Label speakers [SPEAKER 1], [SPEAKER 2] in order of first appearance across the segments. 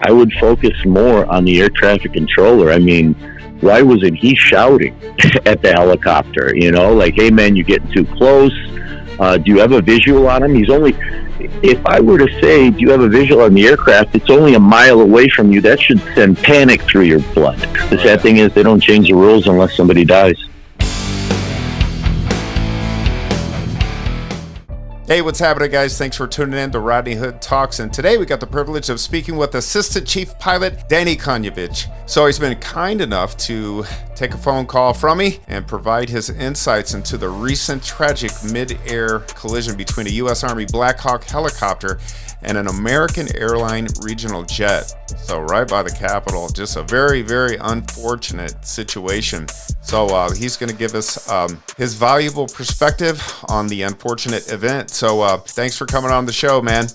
[SPEAKER 1] I would focus more on the air traffic controller. I mean, why wasn't he shouting at the helicopter? You know, like, hey, man, you're getting too close. Do you have a visual on him? He's only, if I were to say, do you have a visual on the aircraft? It's only a mile away from you. That should send panic through your blood. The sad thing is they don't change the rules unless somebody dies.
[SPEAKER 2] Hey, what's happening, guys? Thanks for tuning in to Rodney Hood Talks. And today we got the privilege of speaking with Assistant Chief Pilot Dane Konjevic. So he's been kind enough to take a phone call from me and provide his insights into the recent tragic mid-air collision between a U.S. Army Black Hawk helicopter and an American Airlines regional jet. So right by the Capitol, just a very, very unfortunate situation. So he's going to give us his valuable perspective on the unfortunate event. So thanks for coming on the show, man.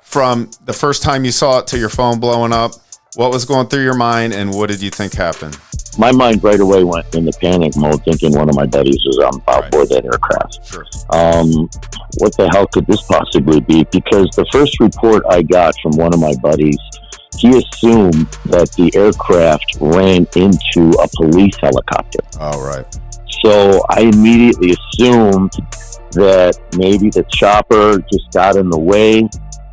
[SPEAKER 2] From the first time you saw it to your phone blowing up, what was going through your mind and what did you think happened?
[SPEAKER 1] My mind right away went into panic mode, thinking one of my buddies was on board that aircraft.
[SPEAKER 2] Sure.
[SPEAKER 1] What the hell could this possibly be? Because the first report I got from one of my buddies, he assumed that the aircraft ran into a police helicopter.
[SPEAKER 2] Oh, right.
[SPEAKER 1] So I immediately assumed that maybe the chopper just got in the way,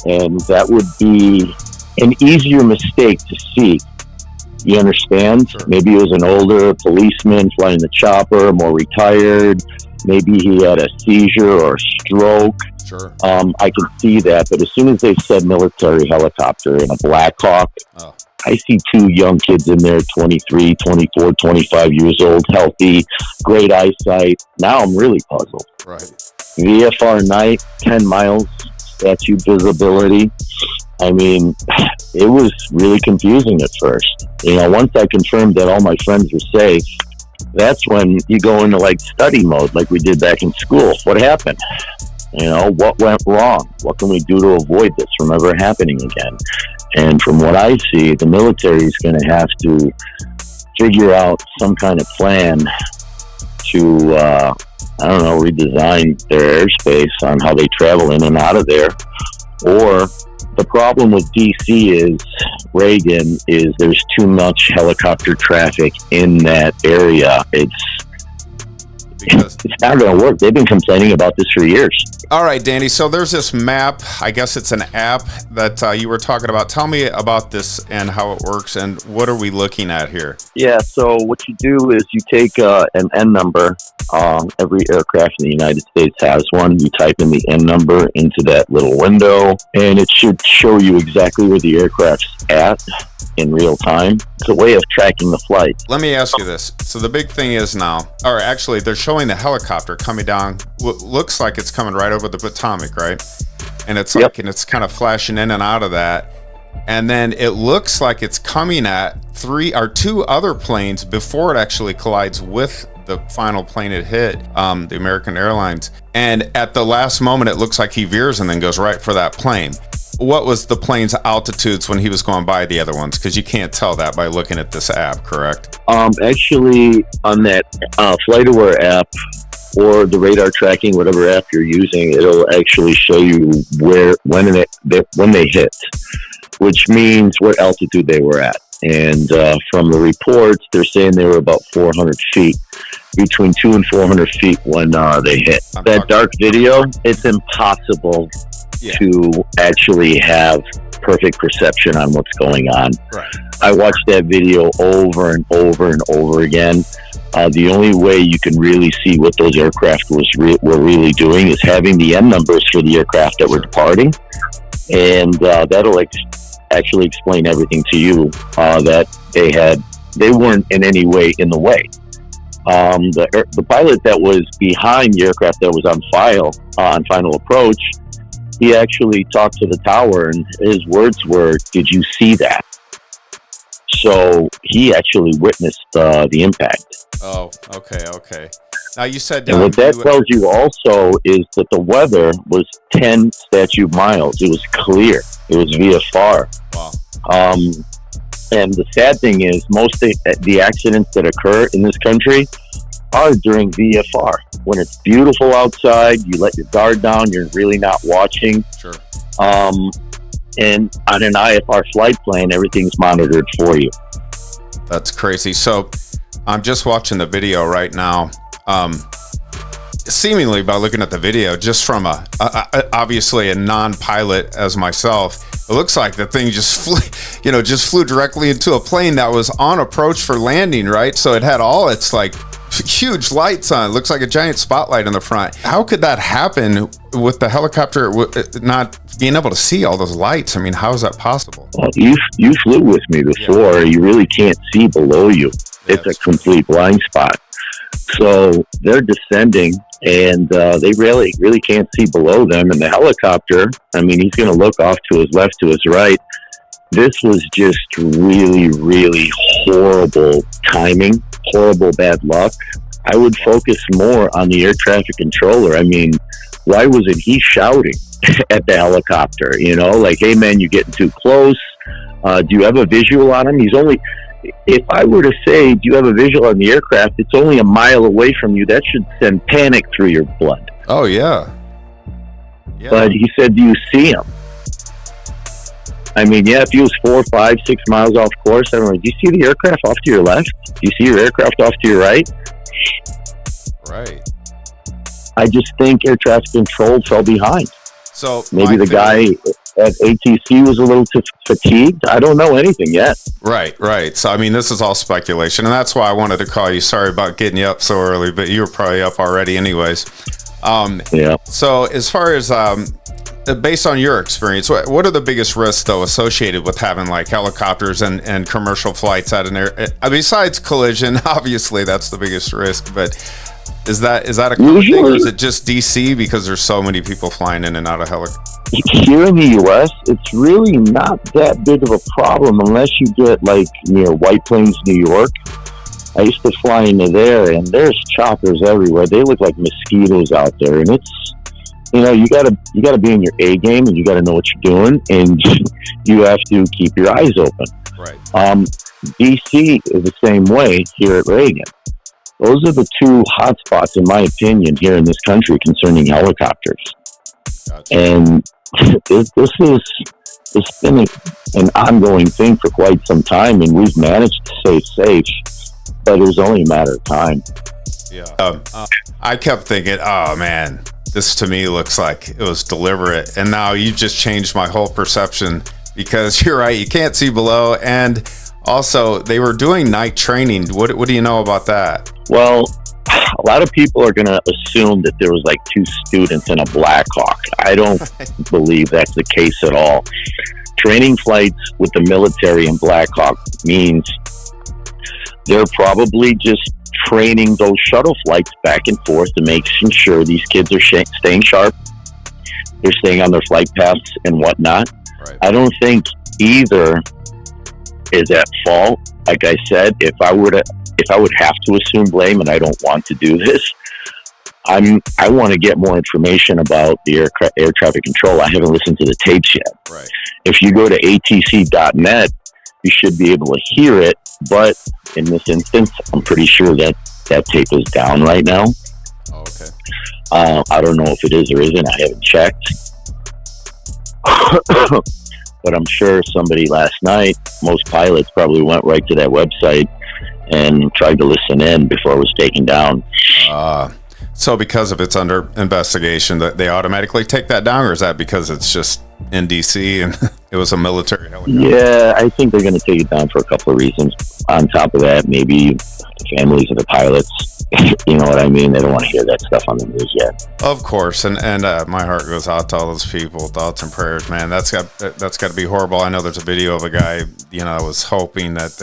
[SPEAKER 1] and that would be an easier mistake to see. You understand?
[SPEAKER 2] Sure.
[SPEAKER 1] Maybe it was an older policeman flying the chopper, more retired. Maybe he had a seizure or a stroke.
[SPEAKER 2] Sure.
[SPEAKER 1] I can see that. But as soon as they said military helicopter and a Black Hawk, I see two young kids in there, 23, 24, 25 years old, healthy, great eyesight. Now I'm really puzzled.
[SPEAKER 2] Right.
[SPEAKER 1] VFR night, 10 miles, statute visibility. I mean, it was really confusing at first. You know, once I confirmed that all my friends were safe, that's when you go into like study mode, like we did back in school. What happened? You know, what went wrong? What can we do to avoid this from ever happening again? And from what I see, the military is going to have to figure out some kind of plan to, redesign their airspace on how they travel in and out of there. Or the problem with DC is, Reagan, is there's too much helicopter traffic in that area. It's not going to work. They've been complaining about this for years.
[SPEAKER 2] All right, Danny. So there's this map. I guess it's an app that you were talking about. Tell me about this and how it works and what are we looking at here? Yeah,
[SPEAKER 1] so what you do is you take an N number. Every aircraft in the United States has one. You type in the N number into that little window, and it should show you exactly where the aircraft's at in real time. It's a way of tracking the flight.
[SPEAKER 2] Let me ask you this. So the big thing is now, or actually they're showing the helicopter coming down, what looks like it's coming right over the Potomac, right? And it's like, and it's kind of flashing in and out of that. And then it looks like it's coming at two other planes before it actually collides with the final plane it hit, the American Airlines. And at the last moment, it looks like he veers and then goes right for that plane. What was the plane's altitudes when he was going by the other ones? Because you can't tell that by looking at this app, correct?
[SPEAKER 1] Actually, on that FlightAware app or the radar tracking, whatever app you're using, it'll actually show you when they hit, which means what altitude they were at. And from the reports, they're saying they were about 400 feet, between 200 and 400 feet when they hit. That dark video, it's impossible to actually have perfect perception on what's going on.
[SPEAKER 2] Right.
[SPEAKER 1] I watched that video over and over and over again. The only way you can really see what those aircraft were really doing is having the N numbers for the aircraft that were departing, and that'll actually explain everything to you, that they weren't in any way in the way. The pilot that was behind the aircraft that was on final approach, he actually talked to the tower, and his words were, "Did you see that?" So he actually witnessed the impact.
[SPEAKER 2] Oh, okay. Now you said,
[SPEAKER 1] and what that tells you also is that the weather was 10 statute miles. It was clear. It was VFR.
[SPEAKER 2] Wow.
[SPEAKER 1] And the sad thing is, most of the accidents that occur in this country are during VFR. When it's beautiful outside, you let your guard down, you're really not watching.
[SPEAKER 2] Sure.
[SPEAKER 1] And on an IFR flight plan, everything's monitored for you.
[SPEAKER 2] That's crazy. So I'm just watching the video right now. Seemingly by looking at the video, just from obviously a non-pilot as myself, it looks like the thing just flew directly into a plane that was on approach for landing, right? So it had all its like huge lights on. It looks like a giant spotlight in the front. How could that happen with the helicopter not being able to see all those lights? I mean, how is that possible?
[SPEAKER 1] Well, you flew with me before. Yeah. You really can't see below you. It's a complete blind spot. So they're descending, and they really can't see below them. And the helicopter, I mean, he's going to look off to his left, to his right. This was just really, really horrible timing, horrible bad luck. I would focus more on the air traffic controller. I mean, why wasn't he shouting at the helicopter? You know, like, hey, man, you're getting too close. Do you have a visual on him? He's only... If I were to say, do you have a visual on the aircraft? It's only a mile away from you. That should send panic through your blood.
[SPEAKER 2] Oh, yeah.
[SPEAKER 1] But he said, do you see him? I mean, yeah, if he was 4, 5, 6 miles off course, I'm like, do you see the aircraft off to your left? Do you see your aircraft off to your right?
[SPEAKER 2] Right.
[SPEAKER 1] I just think air traffic control fell behind.
[SPEAKER 2] So
[SPEAKER 1] maybe the guy at ATC was a little too fatigued. I don't know anything yet.
[SPEAKER 2] Right. So, I mean, this is all speculation, and that's why I wanted to call you. Sorry about getting you up so early, but you were probably up already anyways.
[SPEAKER 1] Yeah. So
[SPEAKER 2] as far as based on your experience, what are the biggest risks, though, associated with having like helicopters and commercial flights at an air? Besides collision, obviously, that's the biggest risk, but... Is that a common thing, or is it just DC because there's so many people flying in and out of helicopters?
[SPEAKER 1] Here in the U.S., it's really not that big of a problem unless you get like near White Plains, New York. I used to fly into there, and there's choppers everywhere. They look like mosquitoes out there, and it's, you know, you gotta be in your A game, and you gotta know what you're doing, and you have to keep your eyes open.
[SPEAKER 2] Right.
[SPEAKER 1] DC is the same way here at Reagan. Those are the two hotspots, in my opinion, here in this country concerning helicopters. Gotcha. And it's been an ongoing thing for quite some time, and we've managed to stay safe, but it was only a matter of time.
[SPEAKER 2] Yeah. I kept thinking, oh man, this to me looks like it was deliberate, and now you just changed my whole perception, because you're right, you can't see below, and also they were doing night training. What do you know about that?
[SPEAKER 1] Well, a lot of people are going to assume that there was like 2 students in a Black Hawk. I don't believe that's the case at all. Training flights with the military in Black Hawk means they're probably just training those shuttle flights back and forth to make sure these kids are staying sharp. They're staying on their flight paths and whatnot. Right. I don't think either is at fault. Like I said, if I would have to assume blame, and I don't want to do this, I want to get more information about the air traffic control. I haven't listened to the tapes yet.
[SPEAKER 2] Right.
[SPEAKER 1] If you go to atc.net, you should be able to hear it. But in this instance, I'm pretty sure that tape is down right now.
[SPEAKER 2] Oh, okay.
[SPEAKER 1] I don't know if it is or isn't. I haven't checked. But I'm sure somebody last night, most pilots probably went right to that website and tried to listen in before it was taken down.
[SPEAKER 2] So because of it's under investigation, that they automatically take that down, or is that because it's just in DC and it was a military helicopter?
[SPEAKER 1] Yeah, I think they're going to take it down for a couple of reasons. On top of that, maybe the families of the pilots, you know what I mean? They don't want to hear that stuff on the news yet.
[SPEAKER 2] Of course, and my heart goes out to all those people. Thoughts and prayers, man. That's got to be horrible. I know there's a video of a guy, was hoping that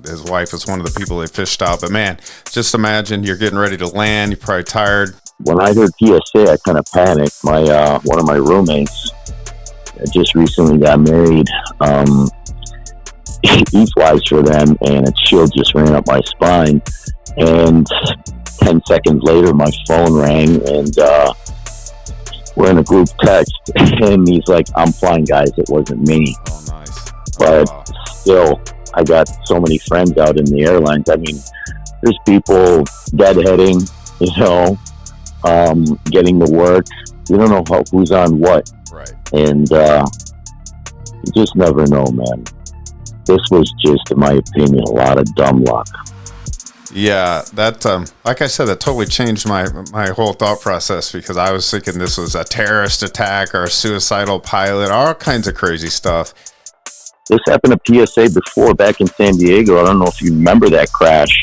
[SPEAKER 2] his wife was one of the people they fished out. But man, just imagine you're getting ready to land. You're probably tired.
[SPEAKER 1] When I heard TSA, I kind of panicked. My one of my roommates just recently got married. He flies for them, and a chill just ran up my spine. And 10 seconds later, my phone rang, and we're in a group text, and he's like, "I'm flying, guys. It wasn't me."
[SPEAKER 2] Oh, nice.
[SPEAKER 1] But still, I got so many friends out in the airlines. I mean, there's people deadheading, getting to work. You don't know who's on what.
[SPEAKER 2] Right.
[SPEAKER 1] And You just never know, man. This was just, in my opinion, a lot of dumb luck.
[SPEAKER 2] Yeah, that like I said, that totally changed my whole thought process, because I was thinking this was a terrorist attack or a suicidal pilot, all kinds of crazy stuff.
[SPEAKER 1] This happened to PSA before, back in San Diego. I don't know if you remember that crash.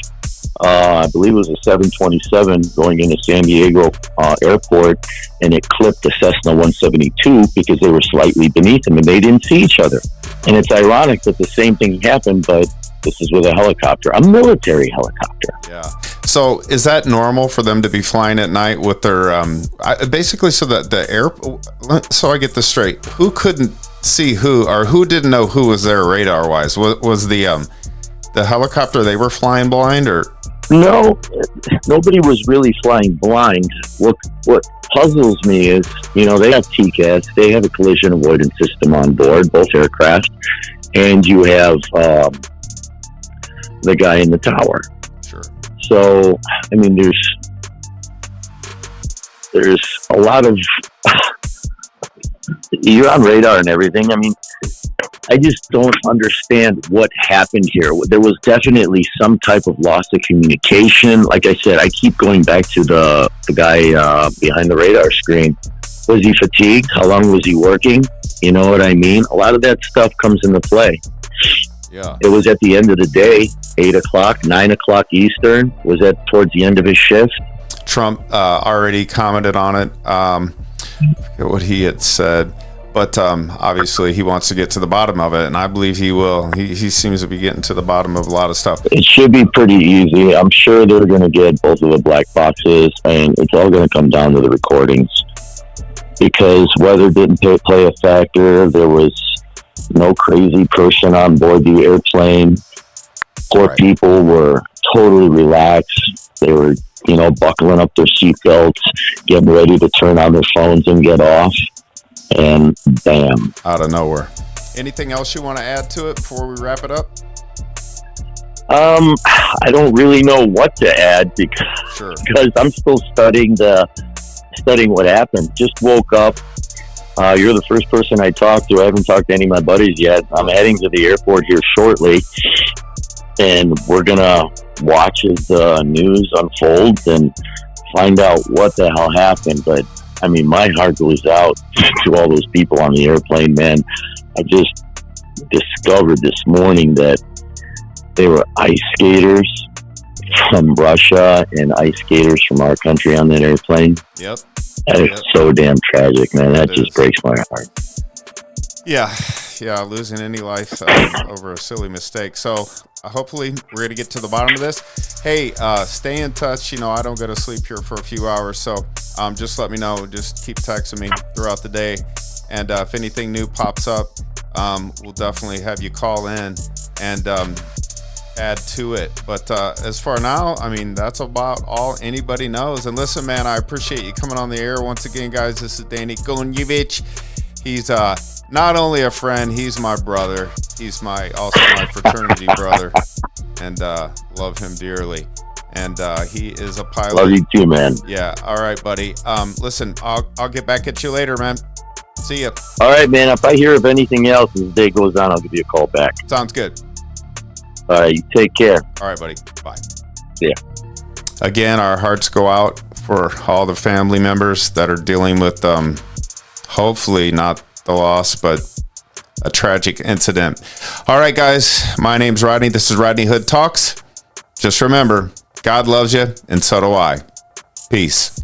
[SPEAKER 1] I believe it was a 727 going into San Diego airport, and it clipped the Cessna 172 because they were slightly beneath them and they didn't see each other. And it's ironic that the same thing happened, but this is with a helicopter, a military helicopter.
[SPEAKER 2] Yeah. So is that normal for them to be flying at night with their basically, so that the air? So I get this straight: who couldn't see who, or who didn't know who was there radar wise? Was the helicopter they were flying blind, or?
[SPEAKER 1] No, nobody was really flying blind. What puzzles me is, they have TCAS, they have a collision avoidance system on board, both aircraft, and you have the guy in the tower.
[SPEAKER 2] Sure.
[SPEAKER 1] So, I mean, there's a lot of you're on radar and everything. I mean, I just don't understand what happened here. There was definitely some type of loss of communication. Like I said, I keep going back to the guy behind the radar screen. Was he fatigued? How long was he working? You know what I mean? A lot of that stuff comes into play.
[SPEAKER 2] Yeah.
[SPEAKER 1] It was at the end of the day, 8 o'clock, 9 o'clock Eastern. Was that towards the end of his shift?
[SPEAKER 2] Trump already commented on it. I forget what he had said. But obviously he wants to get to the bottom of it, and I believe he will. He seems to be getting to the bottom of a lot of stuff.
[SPEAKER 1] It should be pretty easy. I'm sure they're going to get both of the black boxes, and it's all going to come down to the recordings. Because weather didn't play a factor. There was no crazy person on board the airplane. Poor
[SPEAKER 2] Right.
[SPEAKER 1] people were totally relaxed. They were, buckling up their seatbelts, getting ready to turn on their phones and get off. And bam.
[SPEAKER 2] Out of nowhere. Anything else you want to add to it before we wrap it up?
[SPEAKER 1] I don't really know what to add because I'm still studying what happened. Just woke up. You're the first person I talked to. I haven't talked to any of my buddies yet. I'm heading to the airport here shortly, and we're gonna watch as the news unfolds and find out what the hell happened. But I mean, my heart goes out to all those people on the airplane, man. I just discovered this morning that they were ice skaters from Russia and ice skaters from our country on that airplane.
[SPEAKER 2] Yep.
[SPEAKER 1] That is so damn tragic, man. That just breaks my heart.
[SPEAKER 2] Yeah, losing any life over a silly mistake. So hopefully we're going to get to the bottom of this. Hey, stay in touch. I don't go to sleep here for a few hours, so just let me know. Just keep texting me throughout the day. And if anything new pops up, we'll definitely have you call in and add to it. But as for now, I mean, that's about all anybody knows. And listen, man, I appreciate you coming on the air once again, guys. This is Dane Konjevic. He's not only a friend, he's my brother. He's also my fraternity brother, and love him dearly. And he is a pilot.
[SPEAKER 1] Love you too, man.
[SPEAKER 2] Yeah. All right, buddy. Listen, I'll get back at you later, man. See ya.
[SPEAKER 1] All right, man. If I hear of anything else as the day goes on, I'll give you a call back.
[SPEAKER 2] Sounds good.
[SPEAKER 1] All right, you take care.
[SPEAKER 2] All right, buddy. Bye.
[SPEAKER 1] See ya.
[SPEAKER 2] Again, our hearts go out for all the family members that are dealing with, hopefully not the loss, but a tragic incident. All right, guys. My name's Rodney. This is Rodney Hood Talks. Just remember, God loves you, and so do I. Peace.